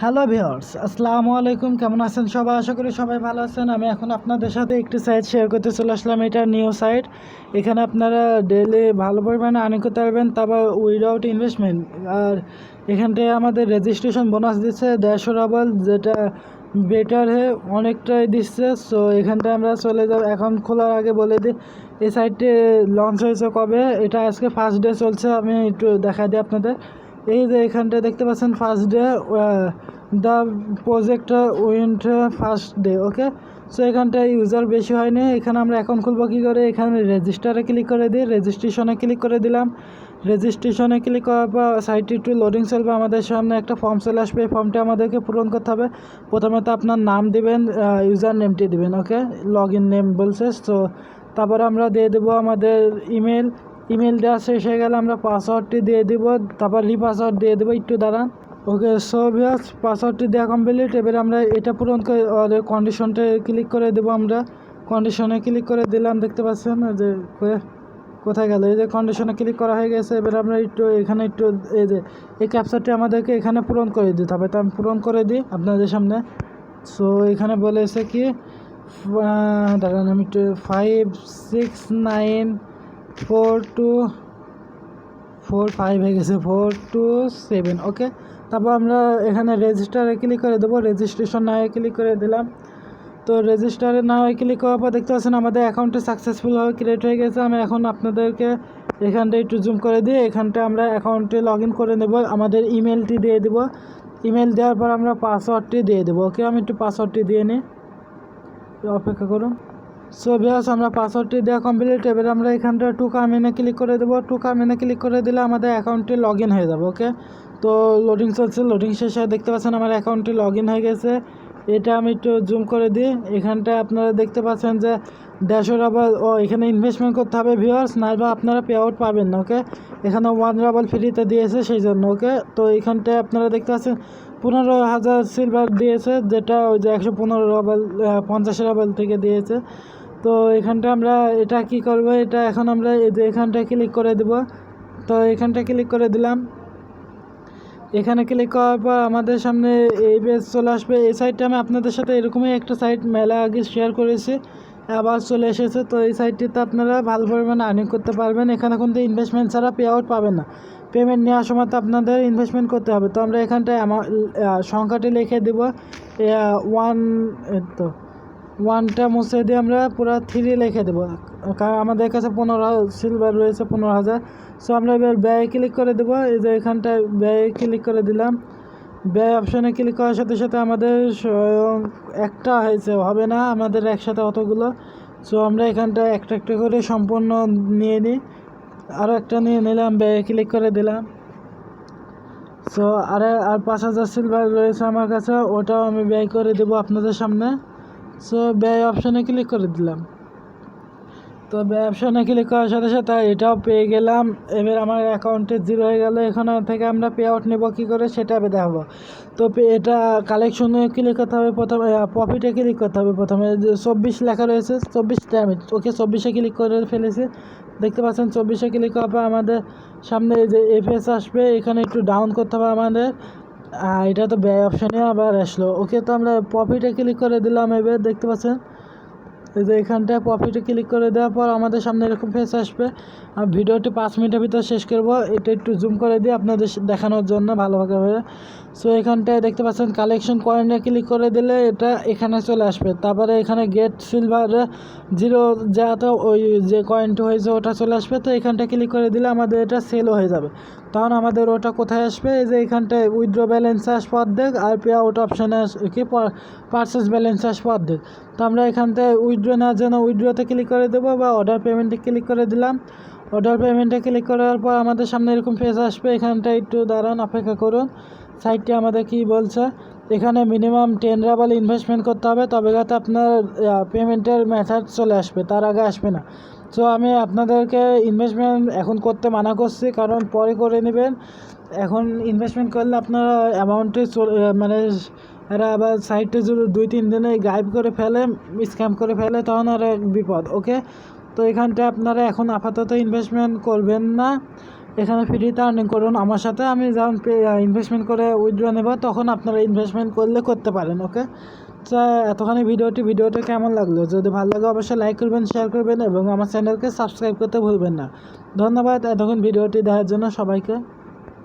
Hello viewers, আসসালামু আলাইকুম। কেমন আছেন সবাই? আশা করি সবাই ভালো আছেন। আমি এখন আপনাদের সাথে একটি সাইট শেয়ার করতে চলে আসলাম। এটা নিউ সাইট। এখানে আপনারা ডেইলি ভালো পরিমাণে আর্নিং করতে পারবেন, তারপর উইদাউট ইনভেস্টমেন্ট। আর এখানটায় আমাদের রেজিস্ট্রেশন বোনাস দিচ্ছে 150 রাবল, যেটা বেটার অনেকটাই দিচ্ছে। সো এখানটায় আমরা চলে যাব। এখন খোলার আগে বলে দিই এই সাইটটি লঞ্চ হয়েছে কবে। এটা আজকে ফার্স্ট ডে চলছে। আমি একটু দেখা দিই আপনাদের। এই যে এখানটা দেখতে পাচ্ছেন first day, the project went first day. Okay, so এখানটায় ইউজার বেশি হয়নি। এখানে আমরা অ্যাকাউন্ট খুলবো কী করে? এখানে রেজিস্টারে ক্লিক করে দিই। রেজিস্ট্রেশনে ক্লিক করে দিলাম। রেজিস্ট্রেশনে ক্লিক করার পর সাইটটি একটু লোডিং চলবে। আমাদের সামনে একটা ফর্ম চলে আসবে। এই ফর্মটা আমাদেরকে পূরণ করতে হবে। প্রথমে তো আপনার নাম দিবেন, ইউজার নেমটি দিবেন। ওকে, লগ ইন নেম বলছে। সো তারপরে আমরা দিয়ে দেবো আমাদের ইমেল দেওয়া শেষ হয়ে গেলে আমরা পাসওয়ার্ডটি দিয়ে দিব। তারপর রিপাসওয়ার্ড দিয়ে দেবো, একটু দাঁড়ান। ওকে, সো ভিউয়ার্স, পাসওয়ার্ডটি দেওয়া কমপ্লিট। এবারে আমরা এটা পূরণ করে কন্ডিশনটা ক্লিক করে দেবো। আমরা কন্ডিশনে ক্লিক করে দিলাম। দেখতে পাচ্ছেন যে কোথায় গেল? এই যে কন্ডিশনে ক্লিক করা হয়ে গেছে। এবারে আমরা এখানে এই যে এই ক্যাপচারটি আমাদেরকে এখানে পূরণ করে দিতে হবে। তো আমি পূরণ করে দিই আপনাদের সামনে। সো এখানে বলেছে কি, দাঁড়ান, আমি 5694245 হয়ে গেছে, 427। ওকে, তারপর আমরা এখানে রেজিস্টারে ক্লিক করে দেবো। রেজিস্ট্রেশন না হয়ে ক্লিক করে দিলাম। তো রেজিস্টারে না হয়ে ক্লিক করার পর দেখতে পাচ্ছেন আমাদের অ্যাকাউন্টে সাকসেসফুলভাবে ক্রিয়েট হয়ে গেছে। আমি এখন আপনাদেরকে এখানটা একটু জুম করে দিই। এখানটা আমরা অ্যাকাউন্টে লগ ইন করে নেব। আমাদের ইমেলটি দিয়ে দেবো। ইমেল দেওয়ার পর আমরা পাসওয়ার্ডটি দিয়ে দেবো। ওকে, আমি একটু পাসওয়ার্ডটি দিয়ে নিই, অপেক্ষা করুন। সো ভিউয়ার্স, আমরা পাসওয়ার্ডটি দেওয়া কমপ্লিট। এবার আমরা এখানটা টু কামিনে ক্লিক করে দেবো। টু কামিনে ক্লিক করে দিলে আমাদের অ্যাকাউন্টটি লগ ইন হয়ে যাবে। ওকে, তো লোডিং চলছে। লোডিং শেষে দেখতে পাচ্ছেন আমার অ্যাকাউন্টটি লগ ইন হয়ে গেছে। এটা আমি একটু জুম করে দিই। এখানটায় আপনারা দেখতে পাচ্ছেন যে 150 রাবল এখানে ইনভেস্টমেন্ট করতে হবে ভিউয়ার্স, নাইবা আপনারা পে আউট পাবেন না। ওকে, এখানে 1 রাবল ফ্রিতে দিয়েছে সেই জন্য। ওকে, তো এখানটায় আপনারা দেখতে পাচ্ছেন 15,000 সিলভার দিয়েছে, যেটা ওই যে 115 রাবল 50 রাবল থেকে দিয়েছে। তো এখানটা আমরা এটা কি করব, এটা এখন আমরা এই যে এখানটা ক্লিক করে দেব। তো এখানটা ক্লিক করে দিলাম। এখানে ক্লিক করার পর আমাদের সামনে এই পেজ চলে আসবে। এই সাইটটা আমি আপনাদের সাথে এরকমই একটা সাইট মেলা আগে শেয়ার করেছি, আবার চলে এসেছে। তো এই সাইটটিতে আপনারা ভালো পরিমাণে আর্নিং করতে পারবেন। এখানে কিন্তু ইনভেস্টমেন্ট ছাড়া পে আউট পাবেন না। পেমেন্ট নেওয়ার সময় তো আপনাদের ইনভেস্টমেন্ট করতে হবে। তো আমরা এখানটায় সংখ্যাটি লিখে দেব 1। তো 1টা মুছে দিয়ে আমরা পুরো 3 লিখে দেবো, কারণ আমাদের কাছে 15 সিলভার রয়েছে, 15,000। সো আমরা এবার ব্যয় ক্লিক করে দেবো। এই যে এখানটায় ব্যয় ক্লিক করে দিলাম। ব্যয় অপশানে ক্লিক করার সাথে সাথে আমাদের একটা হয়েছে, হবে না আমাদের একসাথে অতগুলো। সো আমরা এখানটায় একটা একটা করে সম্পূর্ণ নিয়ে নিই। আরও একটা নিয়ে নিলাম, ব্যয় ক্লিক করে দিলাম। সো আর 5,000 সিলভার রয়েছে আমার কাছে, ওটাও আমি ব্যয় করে দেবো আপনাদের সামনে। সো ব্যয় অপশানে ক্লিক করে দিলাম। তো ব্যয় অপশানে ক্লিক করার সাথে সাথে এটাও পেয়ে গেলাম। এবার আমার অ্যাকাউন্টে 0 হয়ে গেল। এখানে থেকে আমরা পে আউট নেবো কী করে সেটা আমি দেখাবো। তো এটা কালেকশনে ক্লিক করতে হবে প্রথমে, প্রফিটে ক্লিক করতে হবে প্রথমে। যে 24 লেখা রয়েছে, 24টা আমি ওকে 24-এ ক্লিক করে ফেলেছি। দেখতে পাচ্ছেন 24-এ ক্লিক করার পর আমাদের সামনে এই যে এফএস আসবে, এখানে একটু ডাউন করতে হবে আমাদের। এটা তো ব্যয় অপশানে আবার আসলো। ওকে, তো আমরা প্রফিটে ক্লিক করে দিলাম। এবার দেখতে পাচ্ছেন এই যে এখানটায় প্রফিটে ক্লিক করে দেওয়ার পর আমাদের সামনে এরকম ফেস আসবে। আর ভিডিওটি 5 মিনিটের ভিতরে শেষ করব। এটা একটু জুম করে দিই আপনাদের দেখানোর জন্য ভালোভাবে। সো এখানটায় দেখতে পাচ্ছেন কালেকশন কয়েনে ক্লিক করে দিলে এটা এখানে চলে আসবে। তারপরে এখানে গেট সিলভার 0 যাতে ওই যে কয়েনটা হয়েছে ওটা চলে আসবে। তো এখানটা ক্লিক করে দিলে আমাদের এটা সেলও হয়ে যাবে। তখন আমাদের ওটা কোথায় আসবে? এই যে এখানটায় উইথড্র ব্যালেন্স আসবে অর্ধেক, আর পে আউট অপশানে কি পারচেস ব্যালেন্স আসবে অর্ধেক। তো আমরা এখান থেকে উইথড্র নেওয়ার জন্য উইথড্রতে ক্লিক করে দেবো, বা অর্ডার পেমেন্টে ক্লিক করে দিলাম। অর্ডার পেমেন্টে ক্লিক করার পর আমাদের সামনে এরকম পেজ আসবে। এখানটা একটু দাঁড়ান, অপেক্ষা করুন। সাইটটি আমাদের কি বলছে, এখানে মিনিমাম 10 রাবল ইনভেস্টমেন্ট করতে হবে, তবে যাতে আপনার পেমেন্টের মেথড চলে আসবে, তার আগে আসবে না। সো আমি আপনাদেরকে ইনভেস্টমেন্ট এখন করতে মানা করছি, কারণ পরে করে নেবেন। এখন ইনভেস্টমেন্ট করলে আপনারা অ্যামাউন্টে মানে এরা আবার সাইটে যদি 2-3 দিনে গায়েব করে ফেলে, স্ক্যাম করে ফেলে, তখন আর এক বিপদ। ওকে, তো এখানটা আপনারা এখন আপাতত ইনভেস্টমেন্ট করবেন না। এখানে ফ্রিতে আর্নিং করুন আমার সাথে। আমি যখন ইনভেস্টমেন্ট করে উইথড্র নেব তখন আপনারা ইনভেস্টমেন্ট করলে করতে পারেন। ওকে, তো এতখানি ভিডিওটা কেমন লাগলো? যদি ভালো লাগে অবশ্যই লাইক করবেন, শেয়ার করবেন এবং আমার চ্যানেলকে সাবস্ক্রাইব করতে ভুলবেন না। ধন্যবাদ এতক্ষণ ভিডিওটি দেখার জন্য সবাইকে।